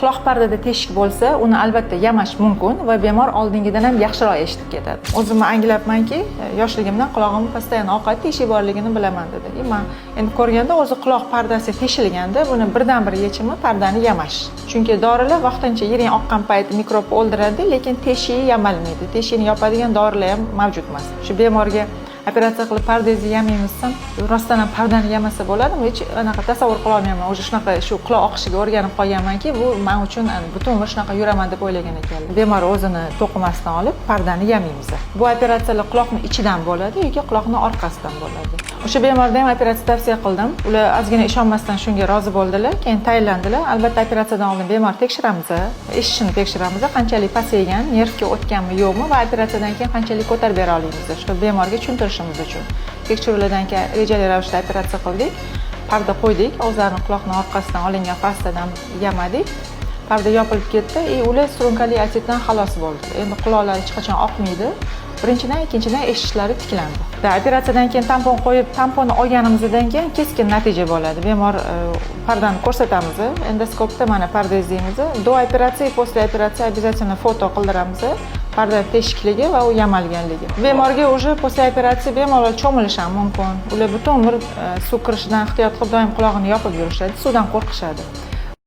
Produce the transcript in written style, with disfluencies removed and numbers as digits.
Quloq pardada teshik bo'lsa, uni albatta yamash mumkin va bemor oldingidan ham yaxshiroq eshitib ketadi. O'zimni anglabmanki, yoshligimdan qulog'im postoyan oqadi, teshik borligini bilaman dedi. Men endi ko'rganda o'zi quloq pardasi teshilganda, buni birdan-bir yechimi pardani yamash. Chunki dorilar vaqtincha yiring oqqan payti mikrobni o'ldiradi, lekin teshigi yamalmaydi. Teshikni yopadigan dorilar ham mavjud emas. Shu bemorga operatsiya qilib pardangizni yamaymiz desam, rostdan ham pardani yamasa bo'ladimi? Hech anaqa tasavvur qila olmayman. O'sha shunaqa shu quloq oqishiga o'rganib qolganmanki, bu men uchun butun umr shunaqa yuraman deb o'ylagan ekanlar. Bemor o'zini to'qimasdan olib pardani yamaymiz. Bu operatsiyalar quloqning ichidan bo'ladi yoki quloqning orqasidan bo'ladi. O'sha bemorda ham operatsiya tavsiya qildim. Ular ozgina ishonmasdan shunga rozi bo'ldilar, keyin tayinlandilar. Albatta operatsiyadan oldin bemor tekshiramiz, eshitishini tekshiramiz, qanchalik pasaygan, nervga o'tganmi yo'qmi va operatsiyadan keyin qanchalik ko'tarib bera olamiz. Shu bemorga tushuntirishimiz uchun. Tekshiruvlardan keyin rejali ravishda operatsiya qildik. Parda qo'ydik, og'izlarni quloqning orqasidan olingan pastadan yamadik. Parda yopilib ketdi, ular surunkali otitdan xalos bo'ldi. Endi quloqlari hech qachon oqmaydi. Birinchidan, ikkinchidan eshitishlari tiklandi. Operatsiyadan keyin tampon qo'yib, tamponni olganimizdan keyin keskin natija bo'ladi. Bemor pardani ko'rsatamiz, endoskopda mana pardangiz deymiz. Do operatsiya, после operatsiya обязательно foto qildiramiz. Parda teshikligi va u yamalganligi. Bemorga уже после operatsiya bemalol cho'milish ham mumkin. Ular butun umr suv kirishidan ehtiyot qilib doim quloqini yopib yurishadi, suvdan qo'rqishadi.